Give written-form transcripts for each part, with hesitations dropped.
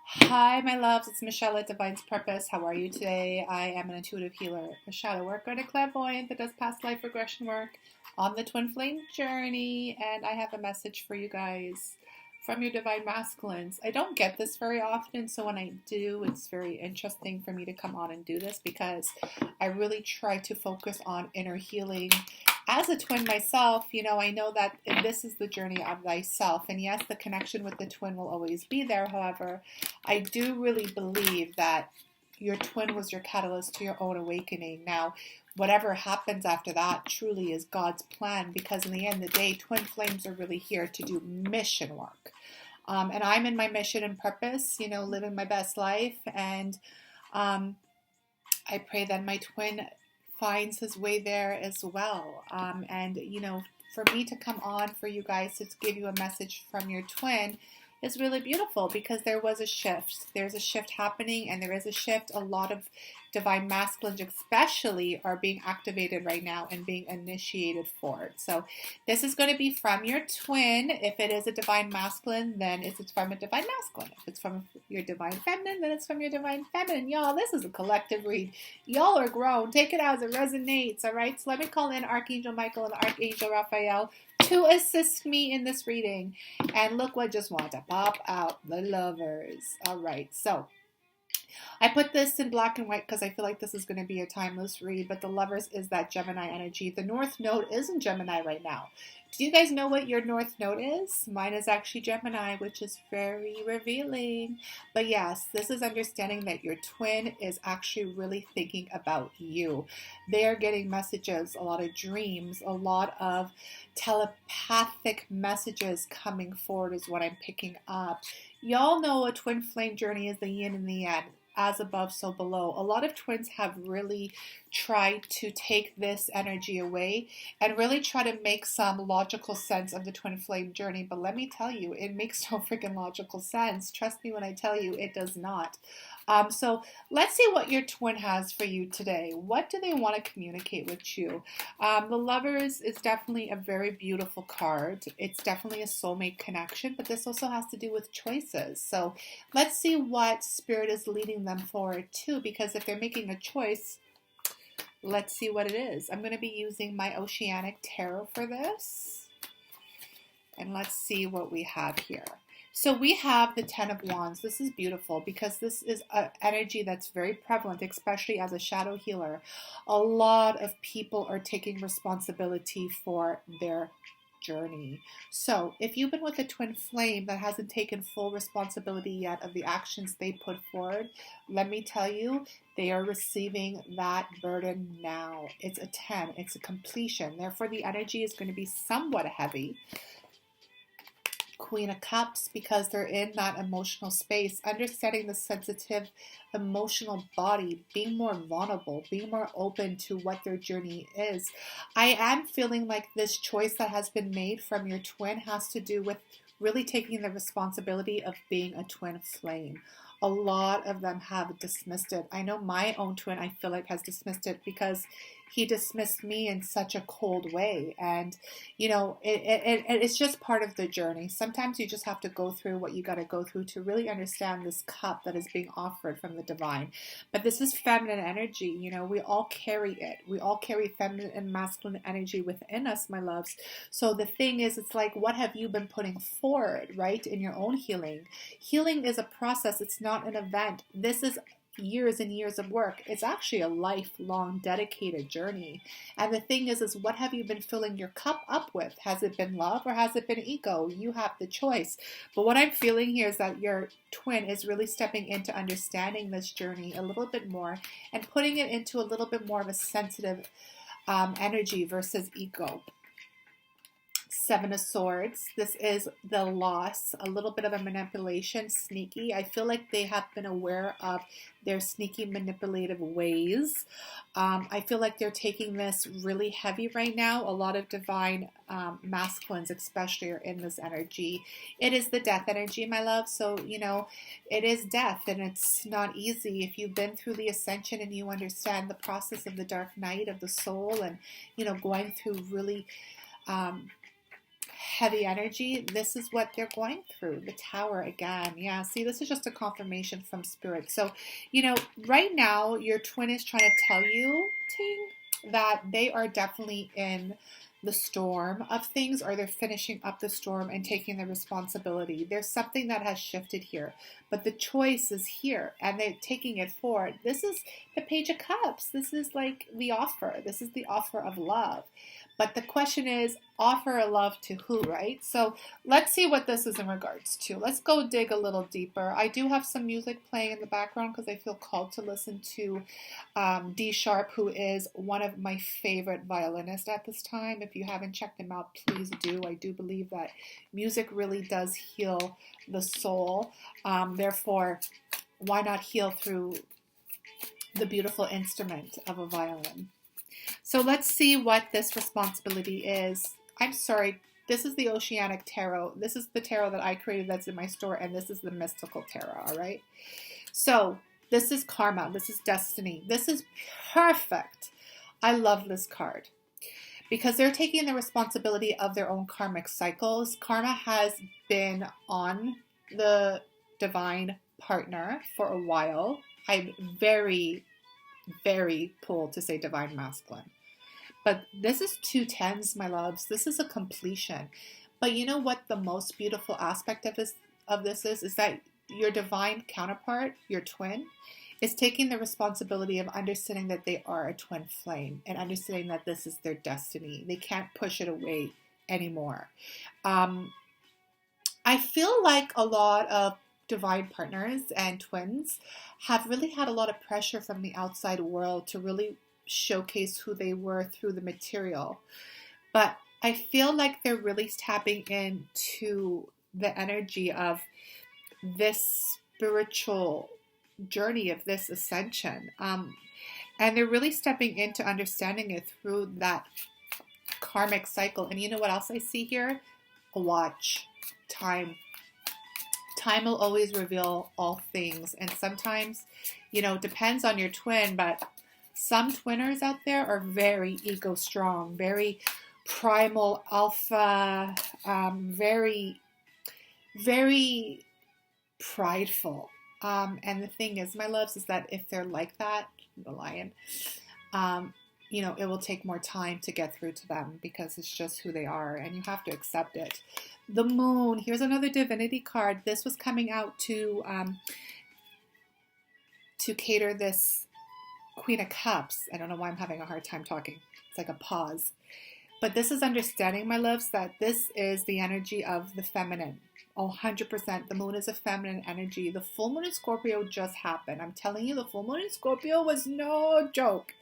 Hi, my loves. It's Michelle at Divine's Purpose. How are you today? I am an intuitive healer, a shadow worker, and a clairvoyant that does past life regression work on the twin flame journey. And I have a message for you guys from your divine masculines. I don't get this very often, so when I do, it's very interesting for me to come on and do this because I really try to focus on inner healing as a twin myself. I know that this is the journey of thyself. And yes, the connection with the twin will always be there. However, I do really believe that your twin was your catalyst to your own awakening. Now, whatever happens after that truly is God's plan, because in the end of the day, twin flames are really here to do mission work. And I'm in my mission and purpose, living my best life. And I pray that my twin finds his way there as well. For me to come on for you guys to give you a message from your twin is really beautiful, because there was a shift. There's a shift happening, and there is a shift. A lot of divine masculines especially are being activated right now and being initiated forward. So this is going to be from your twin. If it is a divine masculine, then it's from a divine masculine. If it's from your divine feminine, then it's from your divine feminine. Y'all, this is a collective read. Y'all are grown. Take it as it resonates, all right? So let me call in Archangel Michael and Archangel Raphael to assist me in this reading. And look what just wanted to pop out, the Lovers. All right, so I put this in black and white because I feel like this is going to be a timeless read, but the Lovers is that Gemini energy. The North Node is in Gemini right now. Do you guys know what your North Node is? Mine is actually Gemini, which is very revealing. But yes, this is understanding that your twin is actually really thinking about you. They are getting messages, a lot of dreams, a lot of telepathic messages coming forward is what I'm picking up. Y'all know a twin flame journey is the yin and the yang. As above, so below. A lot of twins have really tried to take this energy away and really try to make some logical sense of the twin flame journey. But let me tell you, it makes no freaking logical sense. Trust me when I tell you, it does not. So let's see what your twin has for you today. What do they want to communicate with you? The Lovers is definitely a very beautiful card. It's definitely a soulmate connection, but this also has to do with choices. So let's see what Spirit is leading them forward to, because if they're making a choice, let's see what it is. I'm going to be using my Oceanic Tarot for this. And let's see what we have here. So we have the Ten of Wands. This is beautiful because this is an energy that's very prevalent, especially as a shadow healer. A lot of people are taking responsibility for their journey. So if you've been with a twin flame that hasn't taken full responsibility yet of the actions they put forward, let me tell you, they are receiving that burden now. It's a 10. It's a completion. Therefore, the energy is going to be somewhat heavy. Queen of Cups, because they're in that emotional space, understanding the sensitive emotional body, being more vulnerable, being more open to what their journey is. I am feeling like this choice that has been made from your twin has to do with really taking the responsibility of being a twin flame. A lot of them have dismissed it. I know my own twin, I feel like, has dismissed it because he dismissed me in such a cold way. And, it's just part of the journey. Sometimes you just have to go through what you got to go through to really understand this cup that is being offered from the divine. But this is feminine energy. We all carry it. We all carry feminine and masculine energy within us, my loves. So the thing is, it's like, what have you been putting forward, right, in your own healing? Healing is a process. It's not an event. This is years and years of work. It's actually a lifelong dedicated journey. And the thing is what have you been filling your cup up with? Has it been love or has it been ego? You have the choice. But what I'm feeling here is that your twin is really stepping into understanding this journey a little bit more and putting it into a little bit more of a sensitive energy versus ego. Seven of Swords. This is the loss, a little bit of a manipulation, sneaky. I feel like they have been aware of their sneaky manipulative ways. I feel like they're taking this really heavy right now. A lot of divine masculines especially are in this energy. It is the death energy, my love. So, it is death, and it's not easy. If you've been through the ascension and you understand the process of the dark night of the soul and, going through really heavy energy, this is what they're going through. The Tower again. Yeah, see, this is just a confirmation from Spirit. So, right now, your twin is trying to tell you, Ting, that they are definitely in the storm of things, or they're finishing up the storm and taking the responsibility. There's something that has shifted here, but the choice is here and they're taking it forward. This is the Page of Cups. This is like the offer. This is the offer of love. But the question is, offer love to who, right? So let's see what this is in regards to. Let's go dig a little deeper. I do have some music playing in the background because I feel called to listen to D Sharp, who is one of my favorite violinists at this time. If you haven't checked him out, please do. I do believe that music really does heal the soul. Therefore, why not heal through the beautiful instrument of a violin? So let's see what this responsibility is. I'm sorry, this is the Oceanic Tarot. This is the tarot that I created that's in my store, and this is the Mystical Tarot, all right? So this is karma. This is destiny. This is perfect. I love this card because they're taking the responsibility of their own karmic cycles. Karma has been on the divine partner for a while. I'm very pulled to say divine masculine. But this is 2 tens, my loves. This is a completion. But you know what the most beautiful aspect of this is that your divine counterpart, your twin, is taking the responsibility of understanding that they are a twin flame and understanding that this is their destiny. They can't push it away anymore. I feel like a lot of divine partners and twins have really had a lot of pressure from the outside world to really showcase who they were through the material. But I feel like they're really tapping into the energy of this spiritual journey, of this ascension. And they're really stepping into understanding it through that karmic cycle. And you know what else I see here? A watch. Time. Time will always reveal all things. And sometimes, depends on your twin, but some twinners out there are very ego strong, very primal alpha, very prideful. And the thing is, my loves, is that if they're like that, the lion, it will take more time to get through to them because it's just who they are and you have to accept it. The Moon, here's another divinity card. This was coming out to cater this Queen of Cups. I don't know why I'm having a hard time talking. It's like a pause. But this is understanding, my loves, that this is the energy of the feminine. 100%. The moon is a feminine energy. The full moon in Scorpio just happened. I'm telling you, the full moon in Scorpio was no joke.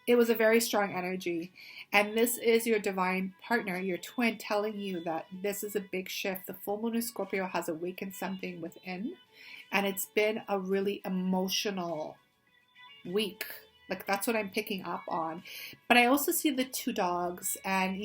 It was a very strong energy. And this is your divine partner, your twin, telling you that this is a big shift. The full moon in Scorpio has awakened something within. And it's been a really emotional week. Like, that's what I'm picking up on. But I also see the 2 dogs. And,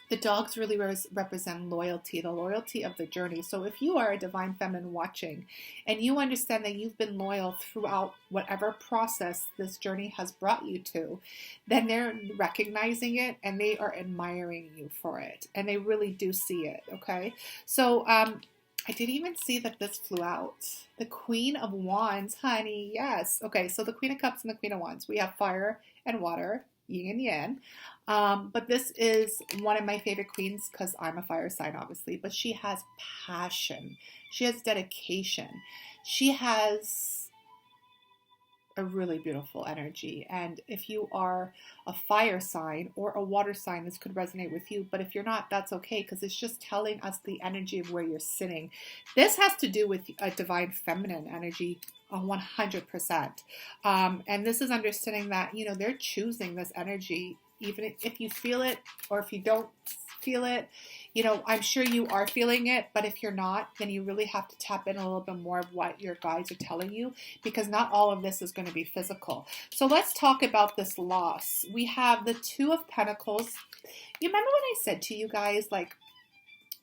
the dogs really represent loyalty, the loyalty of the journey. So if you are a divine feminine watching and you understand that you've been loyal throughout whatever process this journey has brought you to, then they're recognizing it and they are admiring you for it. And they really do see it, okay? So I didn't even see that this flew out. The Queen of Wands, honey, yes. Okay, so the Queen of Cups and the Queen of Wands. We have fire and water, yin and yang. But this is one of my favorite queens because I'm a fire sign, obviously. But she has passion. She has dedication. She has a really beautiful energy. And if you are a fire sign or a water sign, this could resonate with you. But if you're not, that's okay, because it's just telling us the energy of where you're sitting. This has to do with a divine feminine energy, 100%. And this is understanding that, they're choosing this energy, even if you feel it or if you don't feel it. I'm sure you are feeling it, but if you're not, then you really have to tap in a little bit more of what your guides are telling you, because not all of this is going to be physical. So let's talk about this loss. We have the 2 of Pentacles. You remember when I said to you guys, like,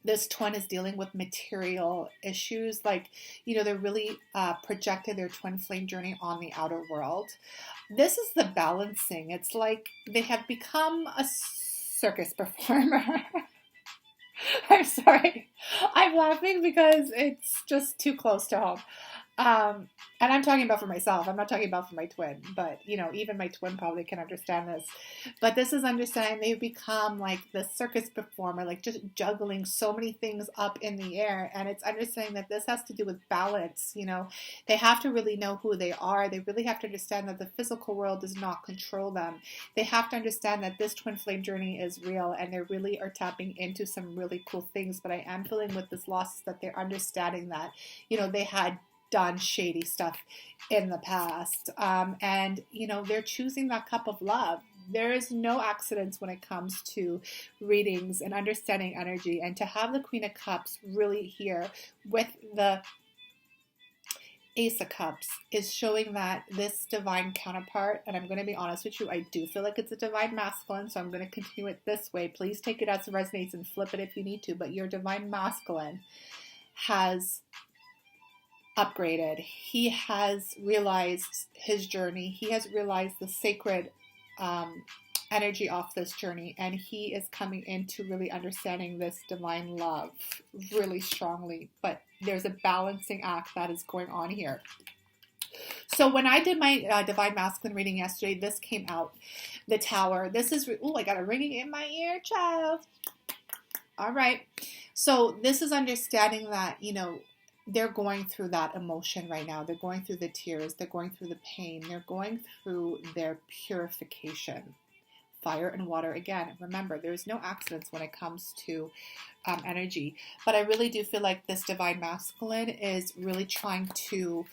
this twin is dealing with material issues, like, they're really projected their twin flame journey on the outer world. This is the balancing. It's like they have become a circus performer. I'm sorry. I'm laughing because it's just too close to home. And I'm talking about for myself. I'm not talking about for my twin, but even my twin probably can understand this. But this is understanding they've become like the circus performer, like just juggling so many things up in the air. And it's understanding that this has to do with balance. They have to really know who they are. They really have to understand that the physical world does not control them. They have to understand that this twin flame journey is real and they really are tapping into some really cool things. But I am feeling with this loss that they're understanding that, they had done shady stuff in the past. And they're choosing that cup of love. There is no accidents when it comes to readings and understanding energy. And to have the Queen of Cups really here with the Ace of Cups is showing that this divine counterpart, and I'm going to be honest with you, I do feel like it's a divine masculine, so I'm going to continue it this way. Please take it as it resonates and flip it if you need to, but your divine masculine has upgraded. He has realized his journey. He has realized the sacred energy off this journey, and he is coming into really understanding this divine love really strongly. But there's a balancing act that is going on here. So when I did my divine masculine reading yesterday, this came out, the Tower. This is, I got a ringing in my ear, child. All right. So this is understanding that, they're going through that emotion right now. They're going through the tears. They're going through the pain. They're going through their purification. Fire and water again. Remember, there's no accidents when it comes to energy. But I really do feel like this divine masculine is really trying to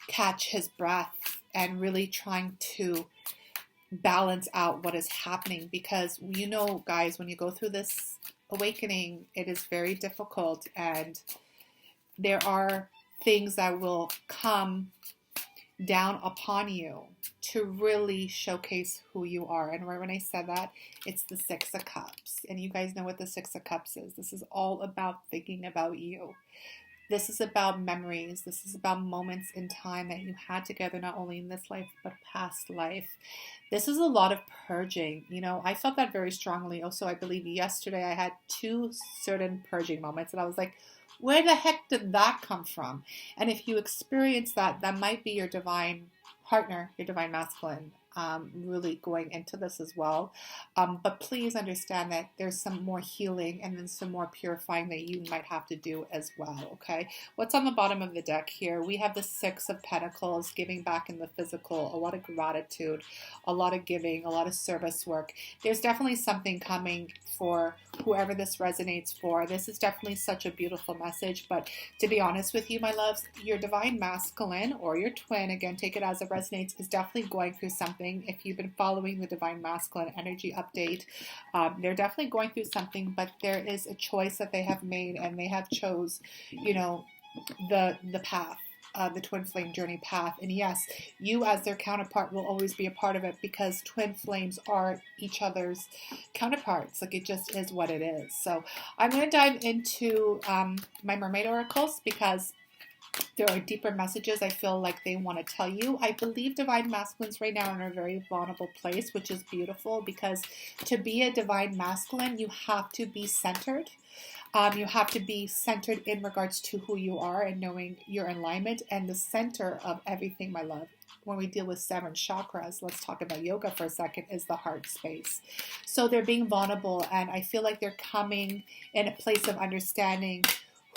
catch his breath and really trying to balance out what is happening. Because, guys, when you go through this awakening, it is very difficult, and there are things that will come down upon you to really showcase who you are. And right when I said that, it's the Six of Cups. And you guys know what the Six of Cups is. This is all about thinking about you. This is about memories. This is about moments in time that you had together, not only in this life, but past life. This is a lot of purging. I felt that very strongly. Also, I believe yesterday I had 2 certain purging moments, and I was like, where the heck did that come from? And if you experience that, that might be your divine partner, your divine masculine, really going into this as well. But please understand that there's some more healing and then some more purifying that you might have to do as well, okay? What's on the bottom of the deck here? We have the Six of Pentacles, giving back in the physical, a lot of gratitude, a lot of giving, a lot of service work. There's definitely something coming for whoever this resonates for. This is definitely such a beautiful message, but to be honest with you, my loves, your divine masculine or your twin, again, take it as it resonates, is definitely going through something. If you've been following the divine masculine energy update, they're definitely going through something, but there is a choice that they have made, and they have chose, the path. The twin flame journey path. And yes, you as their counterpart will always be a part of it, because twin flames are each other's counterparts. Like, it just is what it is. So I'm going to dive into my mermaid oracles, because there are deeper messages I feel like they want to tell you. I believe divine masculines right now are in a very vulnerable place, which is beautiful, because to be a divine masculine, you have to be centered. You have to be centered in regards to who you are and knowing your alignment, and the center of everything, my love. When we deal with 7 chakras, let's talk about yoga for a second, is the heart space. So they're being vulnerable, and I feel like they're coming in a place of understanding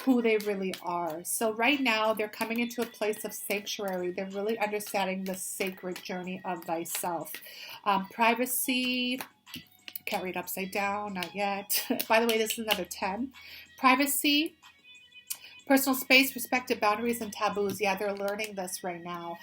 who they really are. So right now they're coming into a place of sanctuary. They're really understanding the sacred journey of thyself. Privacy, can't read upside down, not yet. By the way, this is another 10. Privacy, personal space, respected boundaries, and taboos. Yeah, they're learning this right now.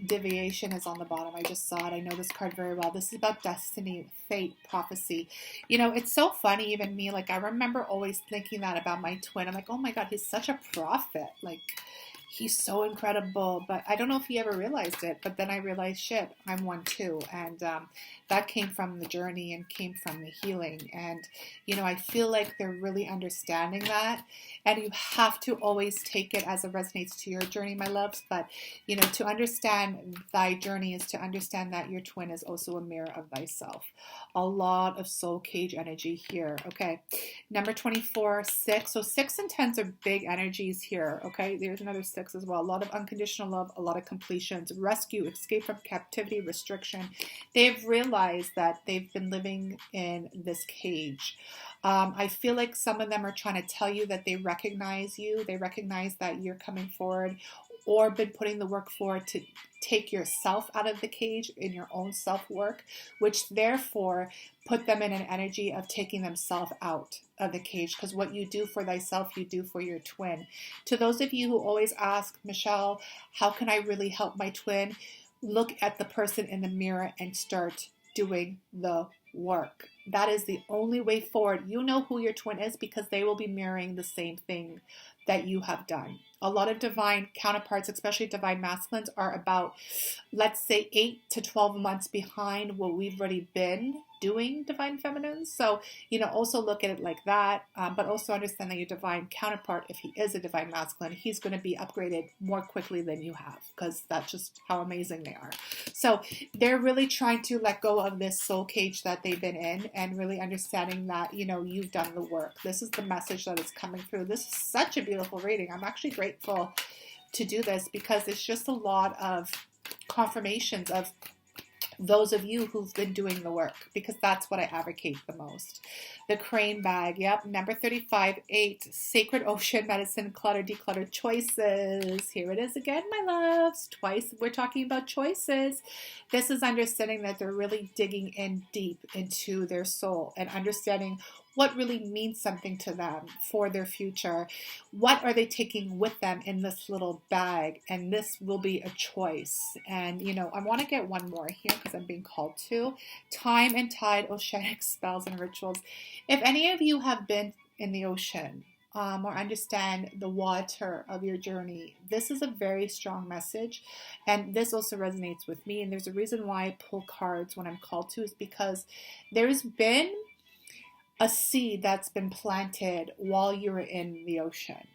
Deviation is on the bottom. I just saw it. I know this card very well. This is about destiny, fate, prophecy. It's so funny, even me. Like, I remember always thinking that about my twin. I'm like, oh my God, he's such a prophet. Like, he's so incredible, but I don't know if he ever realized it. But then I realized, shit, I'm one too. And that came from the journey and came from the healing. And, I feel like they're really understanding that. And you have to always take it as it resonates to your journey, my loves. But, to understand thy journey is to understand that your twin is also a mirror of thyself. A lot of soul cage energy here. Okay. Number 24, 6. So 6 and 10s are big energies here. Okay. There's another 6 as well. A lot of unconditional love, a lot of completions, rescue, escape from captivity, restriction. They've realized that they've been living in this cage. I feel like some of them are trying to tell you that they recognize you. They recognize that you're coming forward or been putting the work forward to take yourself out of the cage in your own self-work, which therefore put them in an energy of taking themselves out of the cage, because what you do for thyself, you do for your twin. To those of you who always ask, Michelle, how can I really help my twin? Look at the person in the mirror and start doing the work. That is the only way forward. You know who your twin is because they will be mirroring the same thing that you have done. A lot of divine counterparts, especially divine masculines, are about, let's say, 8 to 12 months behind what we've already been doing, divine feminines. So, also look at it like that, but also understand that your divine counterpart, if he is a divine masculine, he's going to be upgraded more quickly than you have, because that's just how amazing they are. So they're really trying to let go of this soul cage that they've been in and really understanding that, you've done the work. This is the message that is coming through. This is such a beautiful reading. I'm actually grateful to do this because it's just a lot of confirmations of those of you who've been doing the work, because that's what I advocate the most. The crane bag. Yep. Number 35, 8, sacred ocean, medicine, clutter, declutter, choices. Here it is again, my loves. Twice we're talking about choices. This is understanding that they're really digging in deep into their soul and understanding what really means something to them for their future. What are they taking with them in this little bag? And this will be a choice. And, I want to get one more here because I'm being called to. Time and tide, oceanic spells and rituals. If any of you have been in the ocean, or understand the water of your journey, this is a very strong message. And this also resonates with me. And there's a reason why I pull cards when I'm called to, is because there's been a seed that's been planted while you're in the ocean.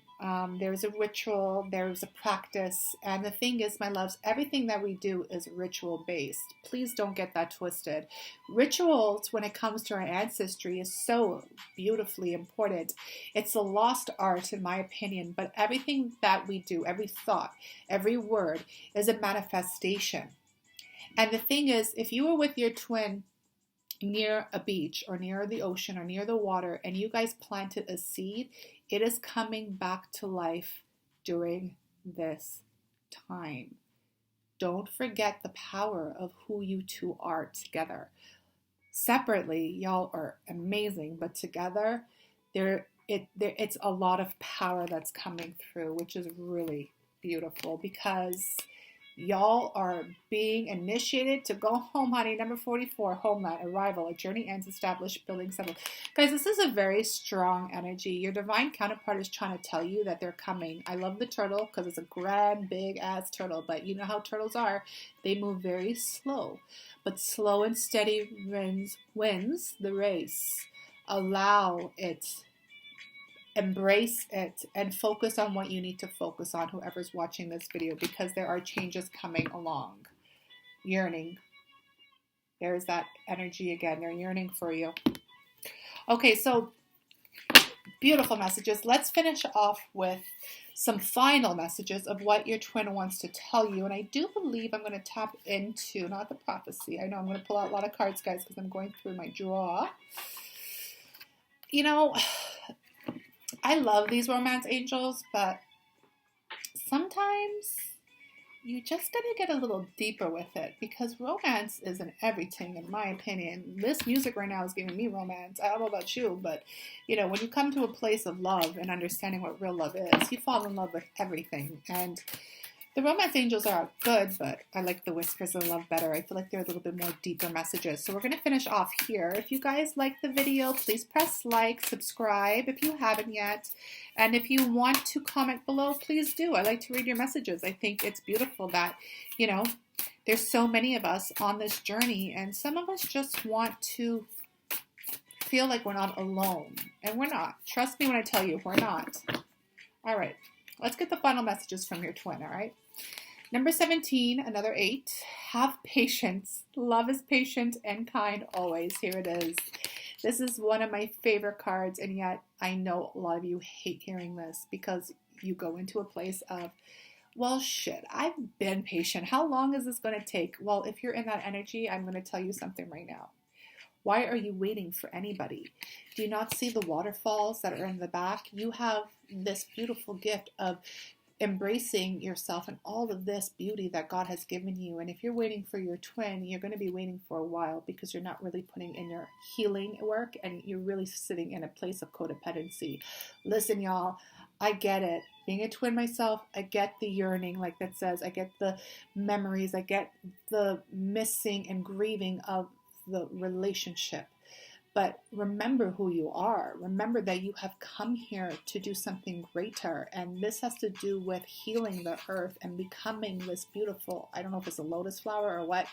There's a ritual, there's a practice, and the thing is, my loves, everything that we do is ritual based. Please don't get that twisted. Rituals, when it comes to our ancestry, is so beautifully important. It's a lost art, in my opinion, but everything that we do, every thought, every word is a manifestation. And the thing is, if you were with your twin near a beach or near the ocean or near the water and you guys planted a seed, it is coming back to life during this time. Don't forget the power of who you two are together. Separately, y'all are amazing, but together, it's a lot of power that's coming through, which is really beautiful because y'all are being initiated to go home, honey. Number 44, homeland, arrival, a journey ends, established, building, settled. Guys, this is a very strong energy. Your divine counterpart is trying to tell you that they're coming. I love the turtle because it's a grand, big-ass turtle, but you know how turtles are. They move very slow, but slow and steady wins the race. Allow it. Embrace it and focus on what you need to focus on, whoever's watching this video, because there are changes coming along. Yearning. There's that energy again. They're yearning for you. Okay, so beautiful messages. Let's finish off with some final messages of what your twin wants to tell you. And I do believe I'm going to tap into, not the prophecy. I know I'm going to pull out a lot of cards, guys, because I'm going through my draw. I love these romance angels, but sometimes you just gotta get a little deeper with it, because romance isn't everything, in my opinion. This music right now is giving me romance. I don't know about you, but when you come to a place of love and understanding what real love is, you fall in love with everything. And The romance angels are good, but I like the whispers of love better. I feel like they're a little bit more deeper messages. So we're going to finish off here. If you guys like the video, please press like, subscribe if you haven't yet. And if you want to comment below, please do. I like to read your messages. I think it's beautiful that, you know, there's so many of us on this journey, and some of us just want to feel like we're not alone. And we're not. Trust me when I tell you, we're not. All right. Let's get the final messages from your twin, all right? Number 17, another 8. Have patience. Love is patient and kind always. Here it is. This is one of my favorite cards, and yet I know a lot of you hate hearing this because you go into a place of, well, shit, I've been patient. How long is this going to take? Well, if you're in that energy, I'm going to tell you something right now. Why are you waiting for anybody? Do you not see the waterfalls that are in the back? You have this beautiful gift of embracing yourself and all of this beauty that God has given you. And if you're waiting for your twin, you're going to be waiting for a while because you're not really putting in your healing work and you're really sitting in a place of codependency. Listen, y'all, I get it. Being a twin myself, I get the yearning, like that says, I get the memories, I get the missing and grieving of the relationship. But remember who you are. Remember that you have come here to do something greater. And this has to do with healing the earth and becoming this beautiful, I don't know if it's a lotus flower or what,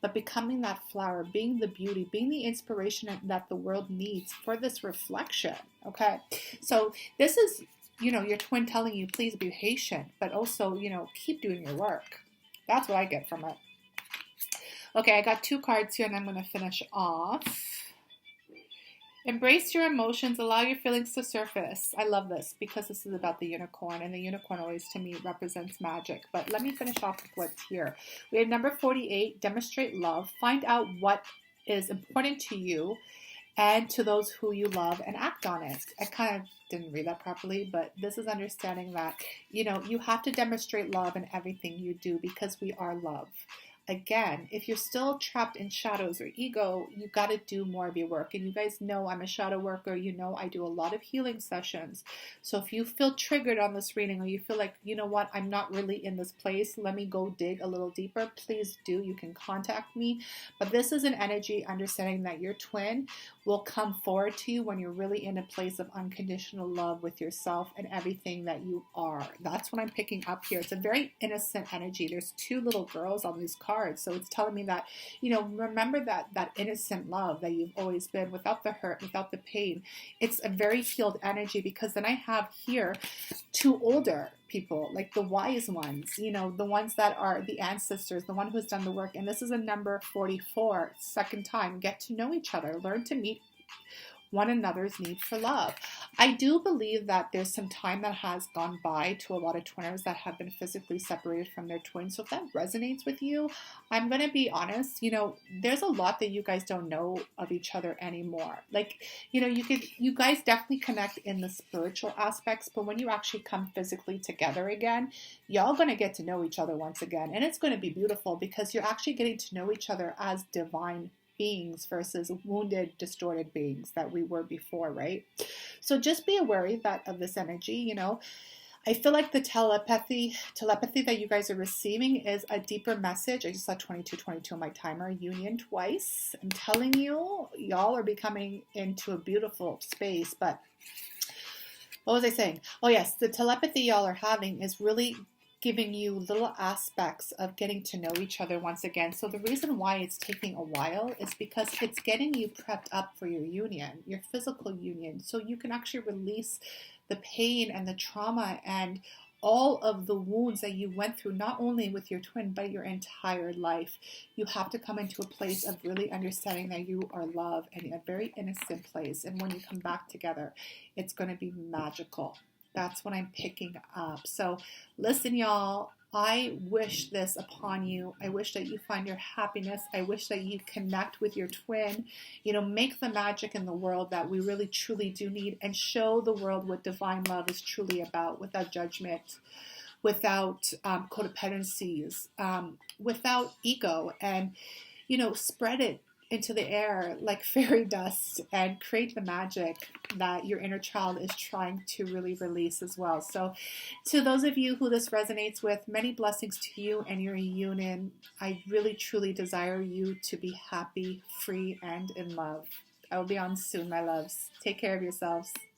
but becoming that flower, being the beauty, being the inspiration that the world needs for this reflection. Okay. So this is, you know, your twin telling you, please be patient, but also, you know, keep doing your work. That's what I get from it. Okay, I got 2 cards here and I'm going to finish off. Embrace your emotions, allow your feelings to surface. I love this because this is about the unicorn, and the unicorn always to me represents magic. But let me finish off with what's here. We have number 48, demonstrate love. Find out what is important to you and to those who you love and act on it. I kind of didn't read that properly, but this is understanding that, you know, you have to demonstrate love in everything you do because we are love. Again, if you're still trapped in shadows or ego, you got to do more of your work. And you guys know I'm a shadow worker. You know I do a lot of healing sessions. So if you feel triggered on this reading or you feel like, you know what, I'm not really in this place, let me go dig a little deeper, please do. You can contact me. But this is an energy understanding that your twin will come forward to you when you're really in a place of unconditional love with yourself and everything that you are. That's what I'm picking up here. It's a very innocent energy. There's 2 little girls on these cards. So it's telling me that, you know, remember that innocent love that you've always been, without the hurt, without the pain. It's a very healed energy because then I have here 2 older people, like the wise ones, you know, the ones that are the ancestors, the one who's done the work. And this is a number 44, second time. Get to know each other, learn to meet one another's need for love. I do believe that there's some time that has gone by to a lot of twinners that have been physically separated from their twins. So if that resonates with you, I'm going to be honest, you know, there's a lot that you guys don't know of each other anymore. Like, you know, you guys definitely connect in the spiritual aspects, but when you actually come physically together again, y'all going to get to know each other once again. And it's going to be beautiful because you're actually getting to know each other as divine beings versus wounded, distorted beings that we were before, right? So just be aware of this energy, you know. I feel like the telepathy that you guys are receiving is a deeper message. I just saw 2222 on my timer, union twice. I'm telling you, y'all are becoming into a beautiful space. But what was I saying? Oh yes, the telepathy y'all are having is really giving you little aspects of getting to know each other once again. So the reason why it's taking a while is because it's getting you prepped up for your union, your physical union, so you can actually release the pain and the trauma and all of the wounds that you went through, not only with your twin, but your entire life. You have to come into a place of really understanding that you are loved and a very innocent place. And when you come back together, it's going to be magical. That's what I'm picking up. So listen, y'all, I wish this upon you. I wish that you find your happiness. I wish that you connect with your twin, you know, make the magic in the world that we really truly do need, and show the world what divine love is truly about, without judgment, without codependencies, without ego, and, you know, spread it into the air like fairy dust and create the magic that your inner child is trying to really release as well. So to those of you who this resonates with, many blessings to you and your union. I really truly desire you to be happy, free, and in love. I will be on soon, my loves. Take care of yourselves.